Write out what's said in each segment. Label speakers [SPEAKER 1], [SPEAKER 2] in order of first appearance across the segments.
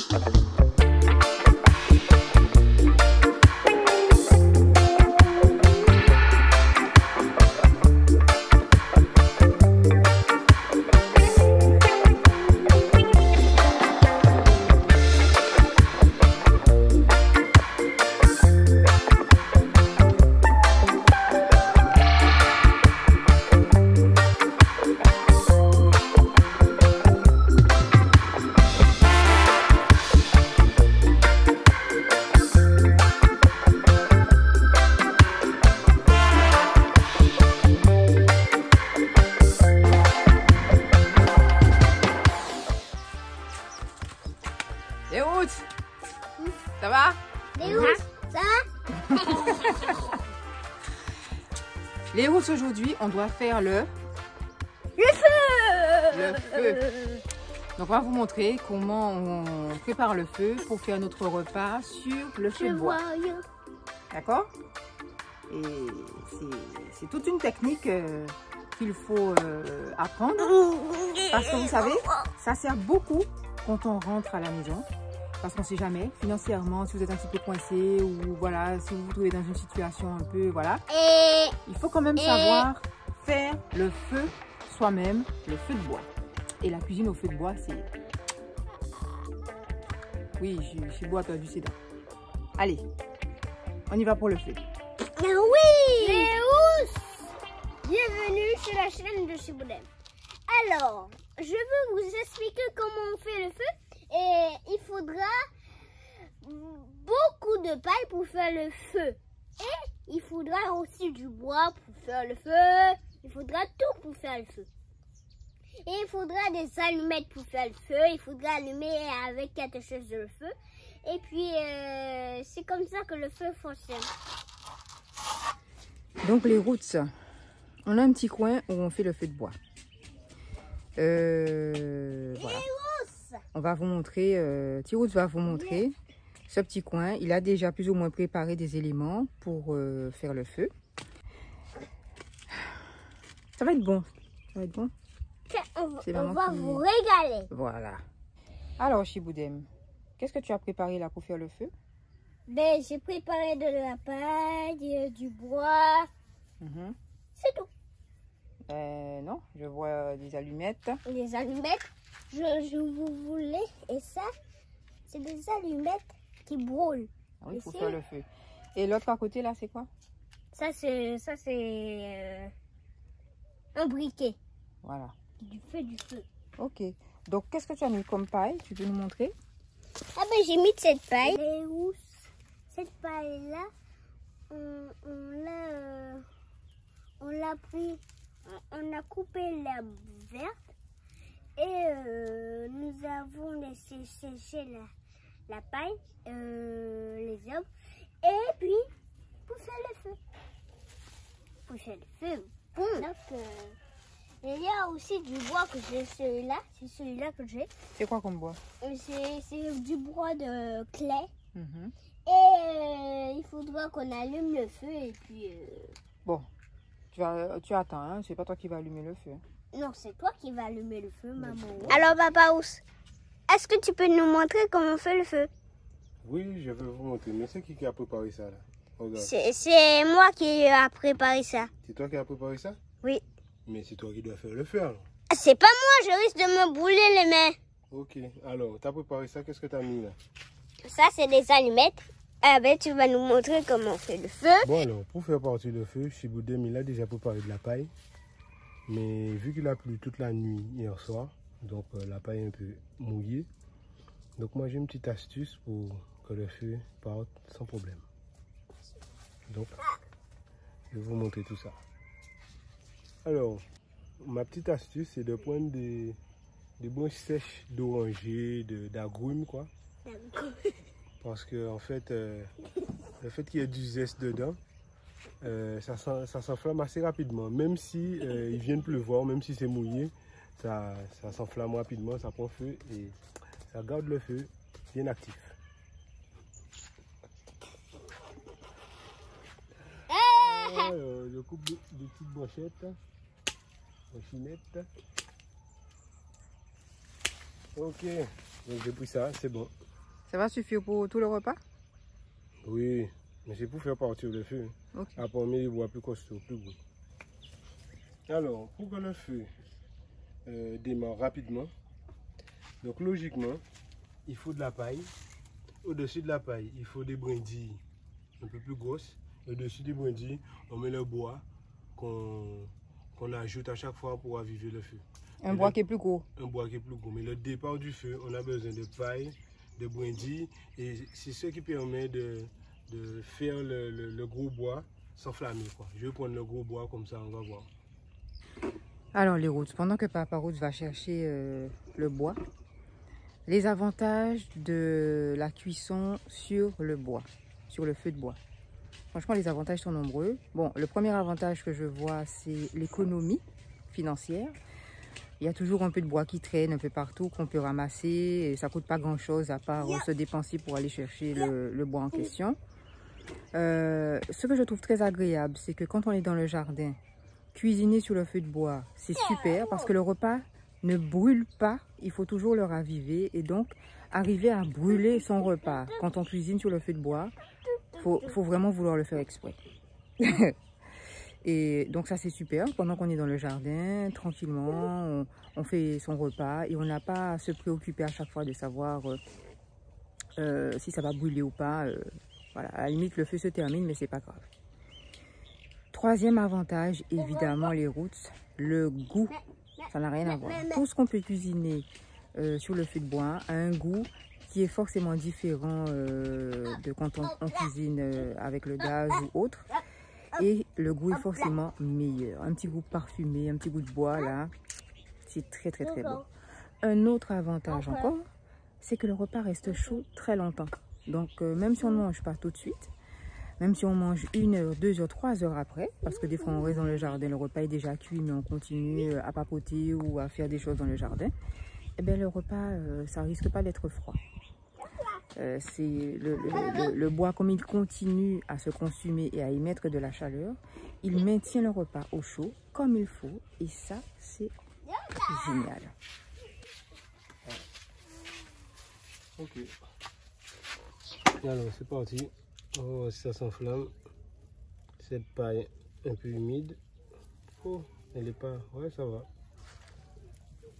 [SPEAKER 1] Les routes, ça va?
[SPEAKER 2] Les routes, ça va?
[SPEAKER 1] Les routes, aujourd'hui, on doit faire le feu. Donc, on va vous montrer comment on prépare le feu pour faire notre repas sur le feu de bois. D'accord? Et c'est toute une technique qu'il faut apprendre. Parce que vous savez, ça sert beaucoup quand on rentre à la maison. Parce qu'on ne sait jamais, financièrement, si vous êtes un petit peu coincé ou voilà, si vous vous trouvez dans une situation un peu, voilà. Il faut quand même savoir faire le feu soi-même, le feu de bois. Et la cuisine au feu de bois, c'est... Oui, j'ai beau perdu ses dents. Allez, on y va pour le feu.
[SPEAKER 2] Oui! Léus! Bienvenue sur la chaîne de Chiboudem. Alors, je veux vous expliquer comment on fait le feu. Et il faudra beaucoup de paille pour faire le feu. Et il faudra aussi du bois pour faire le feu. Il faudra tout pour faire le feu. Et il faudra des allumettes pour faire le feu. Il faudra allumer avec quelque chose de le feu. Et puis, c'est comme ça que le feu fonctionne.
[SPEAKER 1] Donc les routes, on a un petit coin où on fait le feu de bois. Voilà. On va vous montrer, Tirouz va vous montrer ce petit coin. Il a déjà plus ou moins préparé des éléments pour faire le feu. Ça va être bon. Ça va être bon.
[SPEAKER 2] On va vous régaler.
[SPEAKER 1] Voilà. Alors, Chiboudem, qu'est-ce que tu as préparé là pour faire le feu?
[SPEAKER 2] Ben, j'ai préparé de la paille, du bois. C'est tout.
[SPEAKER 1] Non, je vois des allumettes.
[SPEAKER 2] Des allumettes. Je vous voulais. Et ça, c'est des allumettes qui brûlent.
[SPEAKER 1] Ah oui, pour faire le feu. Et l'autre à côté là, c'est quoi?
[SPEAKER 2] Ça, c'est un briquet.
[SPEAKER 1] Voilà.
[SPEAKER 2] Du feu.
[SPEAKER 1] Ok. Donc, qu'est-ce que tu as mis comme paille? Tu peux nous montrer?
[SPEAKER 2] Ah ben, j'ai mis de cette paille. Cette paille-là, on l'a pris, on a coupé la verte. Et nous avons laissé sécher la paille, les herbes. Et puis, pour faire le feu. Bon. Donc, il y a aussi du bois que j'ai, celui-là. C'est celui-là que j'ai.
[SPEAKER 1] C'est quoi comme bois?
[SPEAKER 2] C'est du bois de clé. Et il faudra qu'on allume le feu et puis...
[SPEAKER 1] Bon, tu attends, hein? C'est pas toi qui vas allumer le feu.
[SPEAKER 2] Non, c'est toi qui vas allumer le feu, maman. Alors, Papa Ous, est-ce que tu peux nous montrer comment on fait le feu?
[SPEAKER 3] Oui, je vais vous montrer. Mais c'est qui a préparé ça là? Regarde.
[SPEAKER 2] C'est moi qui ai préparé ça.
[SPEAKER 3] C'est toi qui as préparé ça?
[SPEAKER 2] Oui.
[SPEAKER 3] Mais c'est toi qui dois faire le feu alors.
[SPEAKER 2] C'est pas moi, je risque de me brûler les mains.
[SPEAKER 3] Ok, alors, tu as préparé ça, qu'est-ce que tu as mis là?
[SPEAKER 2] Ça, c'est des allumettes. Ah ben, tu vas nous montrer comment on fait le feu.
[SPEAKER 3] Bon alors, pour faire partir le feu, Chiboudem, il a déjà préparé de la paille. Mais vu qu'il a plu toute la nuit hier soir, donc la paille est un peu mouillée. Donc moi j'ai une petite astuce pour que le feu parte sans problème. Donc, je vais vous montrer tout ça. Alors, ma petite astuce, c'est de prendre des branches sèches d'oranger, d'agrumes, quoi. Parce que en fait, le fait qu'il y ait du zeste dedans, ça s'enflamme assez rapidement. Même si il vient de pleuvoir, même si c'est mouillé, ça s'enflamme rapidement, ça prend feu et ça garde le feu bien actif. Alors, je coupe des petites brochettes, brochinettes. Ok, donc j'ai pris ça, c'est bon.
[SPEAKER 1] Ça va suffire pour tout le repas?
[SPEAKER 3] Oui, mais c'est pour faire partir le feu.
[SPEAKER 1] Okay.
[SPEAKER 3] Après, on met les bois plus costauds, plus gros. Alors, pour que le feu démarre rapidement, donc logiquement, il faut de la paille. Au-dessus de la paille, il faut des brindilles un peu plus grosses. Au-dessus des brindilles, on met le bois qu'on ajoute à chaque fois pour aviver le feu.
[SPEAKER 1] Un bois qui est plus gros.
[SPEAKER 3] Un bois qui est plus gros. Mais le départ du feu, on a besoin de paille, de brindilles. Et c'est ce qui permet de faire le gros bois s'enflammer. Je vais prendre le gros bois comme ça, on va voir.
[SPEAKER 1] Alors les Roots, pendant que Papa Roots va chercher le bois, les avantages de la cuisson sur le bois, sur le feu de bois. Franchement, les avantages sont nombreux. Bon, le premier avantage que je vois, c'est l'économie financière. Il y a toujours un peu de bois qui traîne un peu partout qu'on peut ramasser. Et ça ne coûte pas grand-chose à part se dépenser pour aller chercher le bois en question. Ce que je trouve très agréable, c'est que quand on est dans le jardin, cuisiner sur le feu de bois, c'est super parce que le repas ne brûle pas. Il faut toujours le raviver et donc arriver à brûler son repas quand on cuisine sur le feu de bois, faut vraiment vouloir le faire exprès. Et donc ça c'est super, pendant qu'on est dans le jardin, tranquillement, on fait son repas et on n'a pas à se préoccuper à chaque fois de savoir si ça va brûler ou pas. Voilà, à la limite le feu se termine mais c'est pas grave. Troisième avantage, évidemment les Roots, le goût, ça n'a rien à voir. Tout ce qu'on peut cuisiner sur le feu de bois a un goût qui est forcément différent de quand on cuisine avec le gaz ou autre. Et le goût est forcément meilleur. Un petit goût parfumé, un petit goût de bois là, c'est très très très bon. Un autre avantage encore, c'est que le repas reste chaud très longtemps. Donc même si on ne mange pas tout de suite, même si on mange 1 heure, 2 heures, 3 heures après, parce que des fois on reste dans le jardin, le repas est déjà cuit, mais on continue à papoter ou à faire des choses dans le jardin, eh bien le repas, ça risque pas d'être froid. C'est le bois, comme il continue à se consumer et à émettre de la chaleur, il maintient le repas au chaud comme il faut, et ça c'est génial.
[SPEAKER 3] Ok. Alors c'est parti. Oh, ça s'enflamme. Cette paille un peu humide. Oh, elle est pas. Ouais, ça va.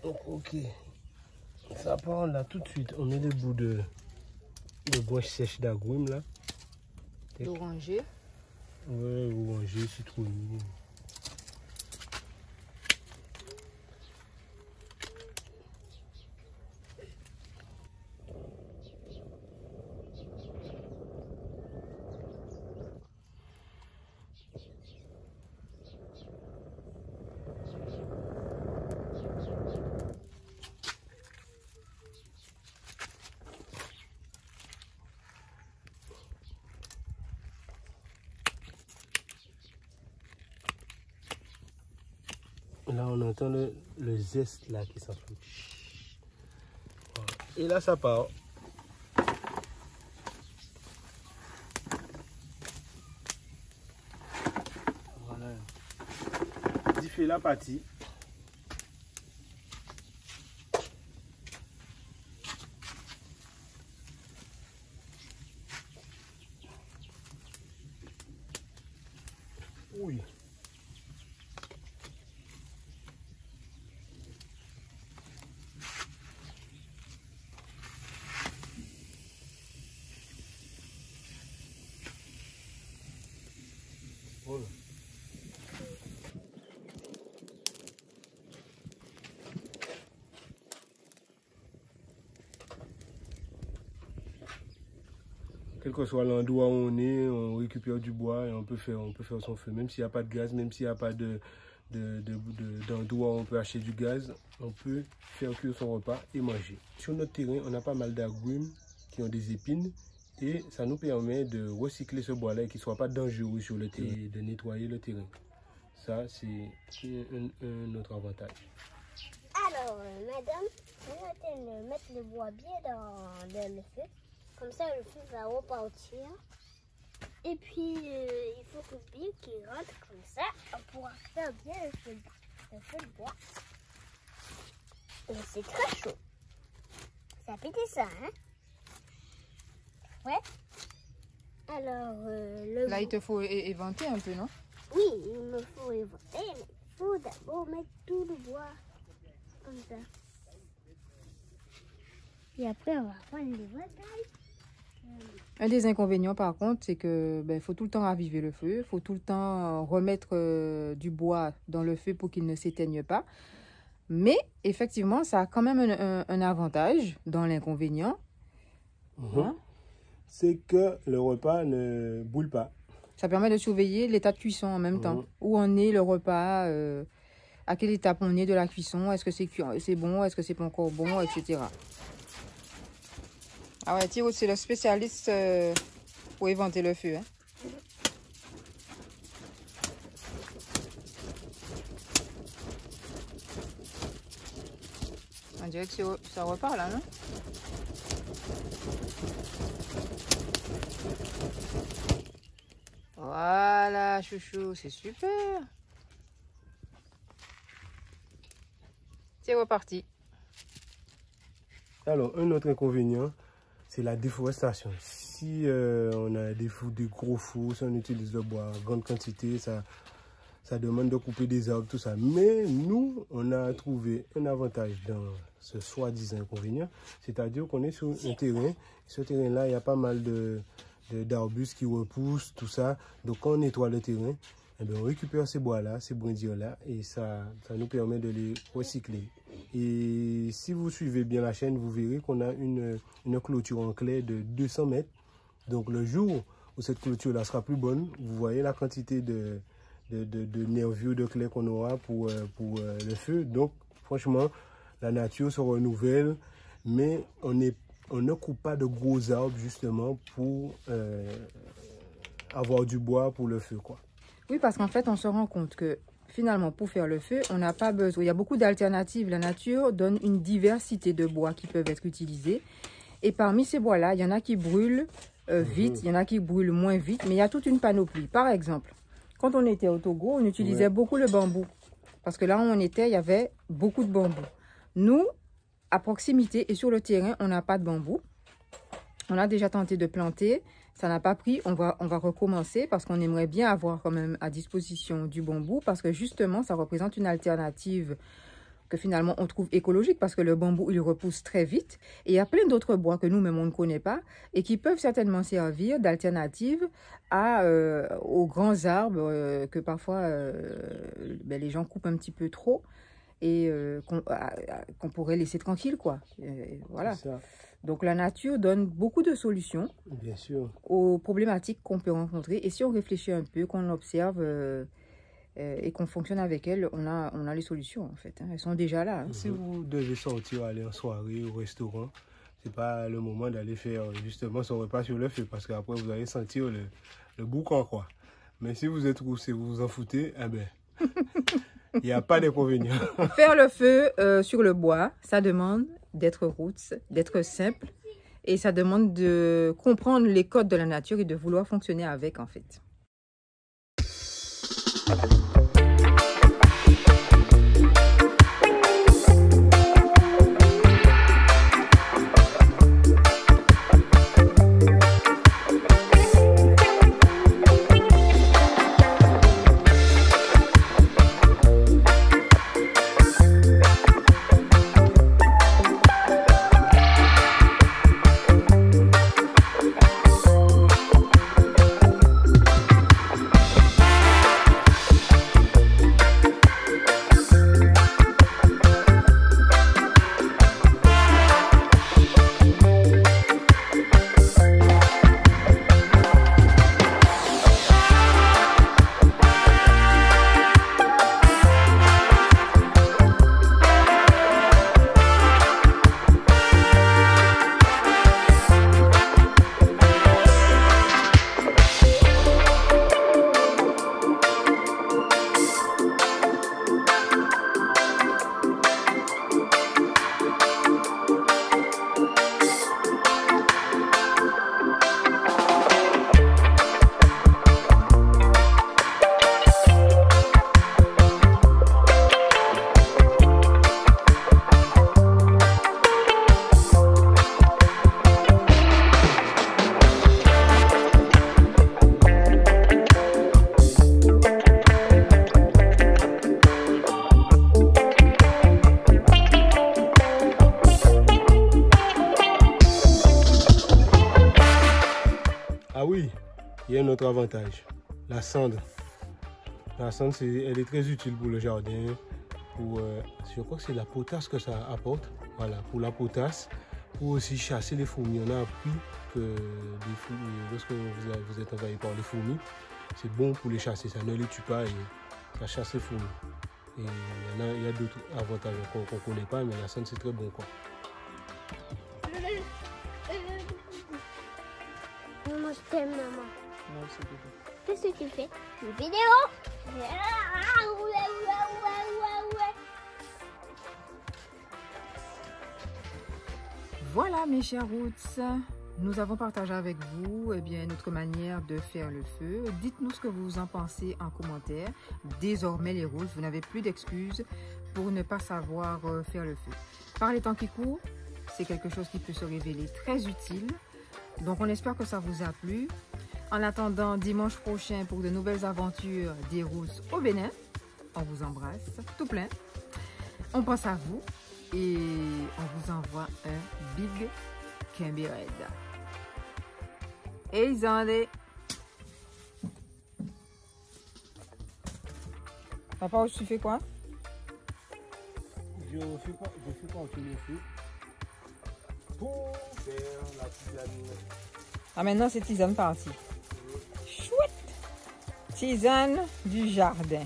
[SPEAKER 3] Oh, ok. Ça part là tout de suite. On met les bouts de branches sèches d'agrumes là.
[SPEAKER 1] D'oranger.
[SPEAKER 3] Ouais, oranger, citronnier. Là, on entend le zeste là qui s'enflamme. Voilà. Et là, ça part. Voilà. Il fait la partie. Oui. Voilà. Quel que soit l'endroit où on est, on récupère du bois et on peut faire son feu. Même s'il n'y a pas de gaz, même s'il n'y a pas d'endroit où on peut acheter du gaz, on peut faire cuire son repas et manger. Sur notre terrain, on a pas mal d'agrumes qui ont des épines et ça nous permet de recycler ce bois-là et qu'il ne soit pas dangereux sur le terrain et de nettoyer le terrain. Ça, c'est un autre avantage.
[SPEAKER 2] Alors, madame, on va mettre le bois bien dans le feu. Comme ça, le feu va repartir. Et puis, il faut que bien qu'il rentre comme ça. On pourra faire bien le feu de bois. Et c'est très chaud. Ça a pété ça, hein? Ouais. Alors,
[SPEAKER 1] Là, il te faut éventer un peu, non?
[SPEAKER 2] Oui, il me faut éventer, mais il faut d'abord mettre tout le bois comme ça. Et après, on va prendre l'éventail.
[SPEAKER 1] Un des inconvénients, par contre, c'est que faut tout le temps raviver le feu. Il faut tout le temps remettre du bois dans le feu pour qu'il ne s'éteigne pas. Mais, effectivement, ça a quand même un avantage dans l'inconvénient.
[SPEAKER 3] Hein? C'est que le repas ne brûle pas.
[SPEAKER 1] Ça permet de surveiller l'état de cuisson en même temps. Où en est le repas, à quelle étape on est de la cuisson, est-ce que c'est bon, est-ce que c'est pas encore bon, etc. Ah ouais, Thiro, c'est le spécialiste pour éventer le feu. Hein. On dirait que ça repart là, non? Voilà, chouchou, c'est super. C'est reparti.
[SPEAKER 3] Alors, un autre inconvénient, c'est la déforestation. Si on a des gros fours, si on utilise le bois en grande quantité, ça demande de couper des arbres, tout ça. Mais nous, on a trouvé un avantage dans ce soi-disant inconvénient, c'est-à-dire qu'on est sur un terrain. Ce terrain-là, il y a pas mal d'arbustes qui repoussent, tout ça. Donc, quand on nettoie le terrain, eh bien, on récupère ces bois-là, ces brindilles-là, et ça nous permet de les recycler. Et si vous suivez bien la chaîne, vous verrez qu'on a une clôture en clair de 200 mètres. Donc, le jour où cette clôture-là sera plus bonne, vous voyez la quantité de nervures, de clair qu'on aura pour le feu. Donc, franchement, la nature se renouvelle, mais on ne coupe pas de gros arbres, justement, pour avoir du bois pour le feu, quoi.
[SPEAKER 1] Oui, parce qu'en fait, on se rend compte que finalement, pour faire le feu, on n'a pas besoin. Il y a beaucoup d'alternatives. La nature donne une diversité de bois qui peuvent être utilisés. Et parmi ces bois-là, il y en a qui brûlent vite, il y en a qui brûlent moins vite, mais il y a toute une panoplie. Par exemple, quand on était au Togo, on utilisait beaucoup le bambou. Parce que là où on était, il y avait beaucoup de bambou. Nous, à proximité et sur le terrain, on n'a pas de bambou. On a déjà tenté de planter. Ça n'a pas pris, on va recommencer parce qu'on aimerait bien avoir quand même à disposition du bambou parce que justement, ça représente une alternative que finalement on trouve écologique parce que le bambou, il repousse très vite. Et il y a plein d'autres bois que nous-mêmes, on ne connaît pas et qui peuvent certainement servir d'alternative aux grands arbres que parfois les gens coupent un petit peu trop et qu'on pourrait laisser tranquille, quoi. Voilà. Donc, la nature donne beaucoup de solutions aux problématiques qu'on peut rencontrer. Et si on réfléchit un peu, qu'on observe et qu'on fonctionne avec elles, on a les solutions, en fait. Hein. Elles sont déjà là. Hein.
[SPEAKER 3] Si vous devez sortir, aller en soirée au restaurant, c'est pas le moment d'aller faire justement son repas sur le feu. Parce qu'après, vous allez sentir le boucan, quoi. Mais si vous êtes roussé, vous vous en foutez, eh ben, il n'y a pas d'inconvénient.
[SPEAKER 1] Faire le feu sur le bois, ça demande d'être roots, d'être simple. Et ça demande de comprendre les codes de la nature et de vouloir fonctionner avec, en fait.
[SPEAKER 3] Ah oui, il y a un autre avantage, la cendre. La cendre, elle est très utile pour le jardin. Je crois que c'est la potasse que ça apporte. Voilà, pour la potasse. Pour aussi chasser les fourmis. On a appris que lorsque vous êtes envahi par les fourmis, c'est bon pour les chasser. Ça ne les tue pas et ça chasse les fourmis. Et il y a d'autres avantages qu'on ne connaît pas, mais la cendre, c'est très bon, quoi.
[SPEAKER 2] Maman, je t'aime, maman.
[SPEAKER 1] Non, c'est tout.
[SPEAKER 2] Qu'est-ce que tu fais? Une vidéo?
[SPEAKER 1] Voilà mes chers roots, nous avons partagé avec vous notre manière de faire le feu. Dites-nous ce que vous en pensez en commentaire. Désormais les roots, vous n'avez plus d'excuses pour ne pas savoir faire le feu. Par les temps qui courent, c'est quelque chose qui peut se révéler très utile. Donc on espère que ça vous a plu. En attendant dimanche prochain pour de nouvelles aventures des Roots au Bénin, on vous embrasse tout plein. On pense à vous et on vous envoie un big Kembe Red. Et Zandé. Papa, tu fais quoi?
[SPEAKER 3] Je fais partir le feu pour faire la tisane.
[SPEAKER 1] Ah, maintenant c'est tisane partie. Chouette! Tisane du jardin.